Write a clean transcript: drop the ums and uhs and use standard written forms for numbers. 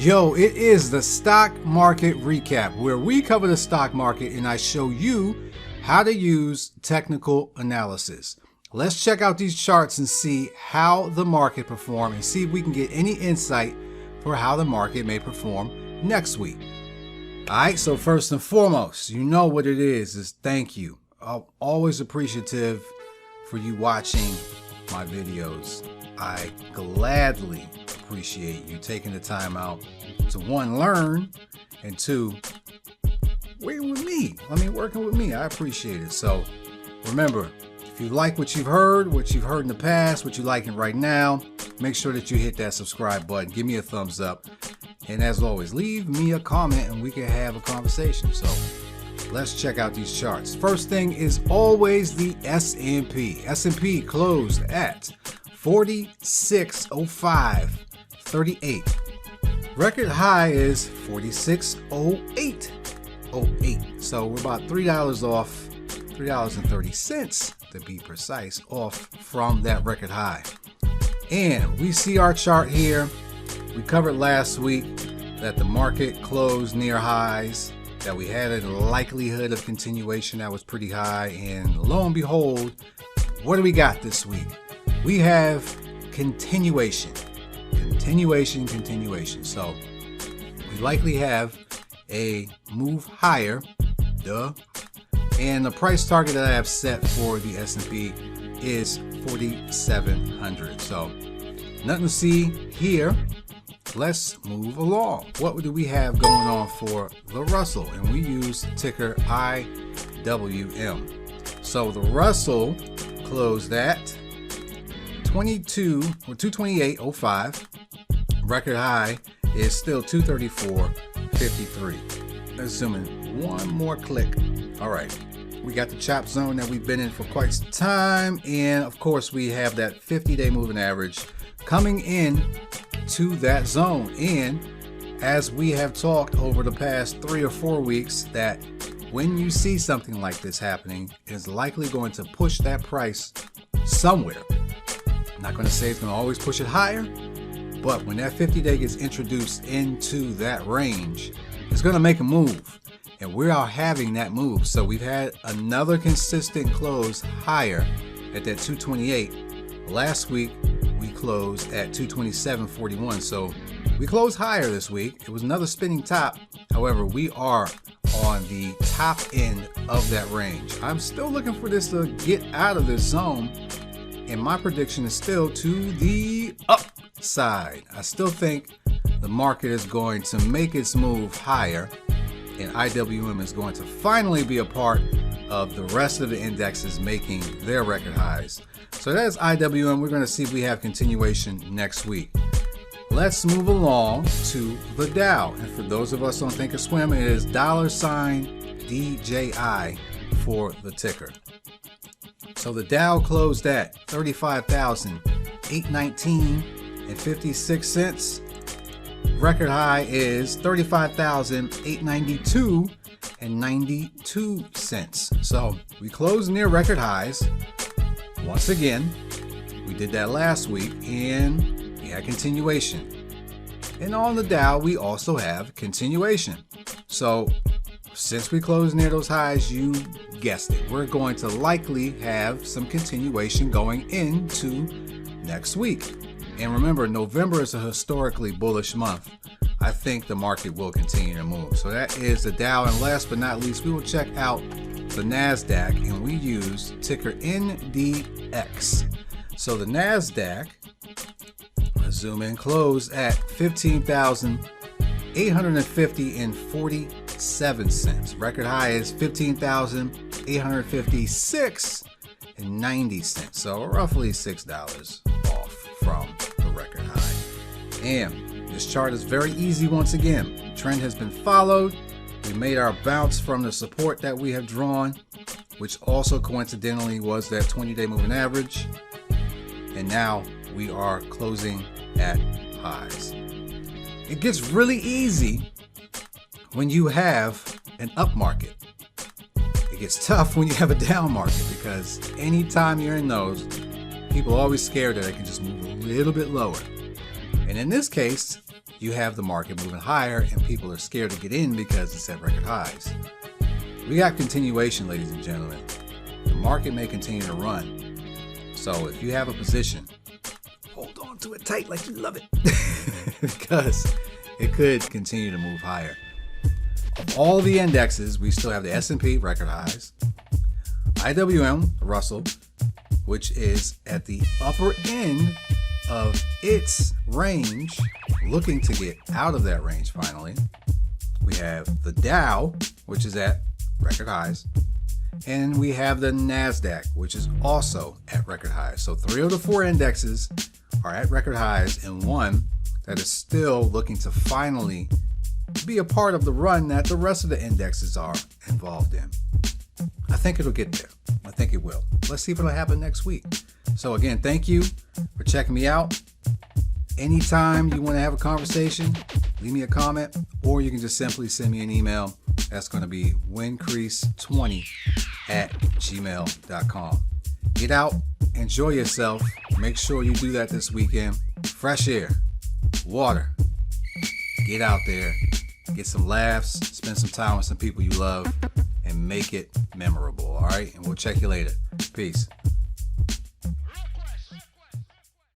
Yo, it is the stock market recap where we cover the stock market and I show you how to use technical analysis. Let's check out these charts and see how the market performed and see if we can get any insight for how the market may perform next week. All right, so first and foremost, you know what it is thank you. I'm always appreciative for you watching my videos. I gladly appreciate you taking the time out to one, learn, and two, working with me. I appreciate it. So remember, if you like what you've heard in the past, what you're liking right now, make sure that you hit that subscribe button. Give me a thumbs up. And as always, leave me a comment and we can have a conversation. So let's check out these charts. First thing is always the S&P. S&P closed at 4605.38. Record high is 4608.08. So we're about $3 off, $3.30 to be precise, off from that record high. And we see our chart here. We covered last week that the market closed near highs, that we had a likelihood of continuation that was pretty high, and lo and behold, what do we got this week? We have continuation. So we likely have a move higher, and the price target that I have set for the S&P is 4,700. So nothing to see here. Let's move along. What do we have going on for the Russell? And we use ticker IWM. So the Russell closed at 228.05. Record high is still 234.53. Let's zoom in one more click. All right, we got the chop zone that we've been in for quite some time, and of course we have that 50-day moving average coming in to that zone. And as we have talked over the past 3 or 4 weeks, that when you see something like this happening, it's likely going to push that price somewhere. I'm not going to say it's going to always push it higher, but when that 50-day gets introduced into that range, it's going to make a move, and we are having that move. So we've had another consistent close higher at that 228. Last week we closed at 227.41, so we closed higher this week. It was another spinning top. However, we are on the top end of that range. I'm still looking for this to get out of this zone, and my prediction is still to the upside. I still think the market is going to make its move higher, and IWM is going to finally be a part of the rest of the indexes making their record highs. So that's IWM. We're going to see if we have continuation next week. Let's move along to the Dow. And for those of us on Thinkorswim, it is $DJI for the ticker. So the Dow closed at 35,819.56 cents. Record high is 35,892.92 cents. So we closed near record highs. Once again, we did that last week, and we had continuation. And on the Dow, we also have continuation. So since we closed near those highs, you guessed it, we're going to likely have some continuation going into next week. And remember, November is a historically bullish month. I think the market will continue to move. So that is the Dow. And last but not least, we will check out the Nasdaq, and we use ticker NDX. So the Nasdaq, let's zoom in, closed at 15,850.47 cents. Record high is 15,856.90 cents. So roughly $6 off from the record high. And this chart is very easy once again. The trend has been followed. We made our bounce from the support that we have drawn, which also coincidentally was that 20-day moving average. And now we are closing at highs. It gets really easy when you have an up market. It gets tough when you have a down market, because anytime you're in those, people are always scared that it can just move a little bit lower. And in this case, you have the market moving higher and people are scared to get in because it's at record highs. We got continuation, ladies and gentlemen. The market may continue to run. So if you have a position, hold on to it tight like you love it because it could continue to move higher. Of all the indexes, we still have the S&P record highs, IWM, Russell, which is at the upper end of its range, looking to get out of that range finally. We have the Dow, which is at record highs, and we have the Nasdaq, which is also at record highs. So 3 of the 4 indexes are at record highs, and one that is still looking to finally be a part of the run that the rest of the indexes are involved in. I think it'll get there. I think it will. Let's see if it'll happen next week. So again, thank you for checking me out. Anytime you want to have a conversation, leave me a comment, or you can just simply send me an email. That's going to be wincrease20@gmail.com. Get out, enjoy yourself. Make sure you do that this weekend. Fresh air, water. Get out there, get some laughs, spend some time with some people you love, and make it memorable. All right, and we'll check you later. Peace.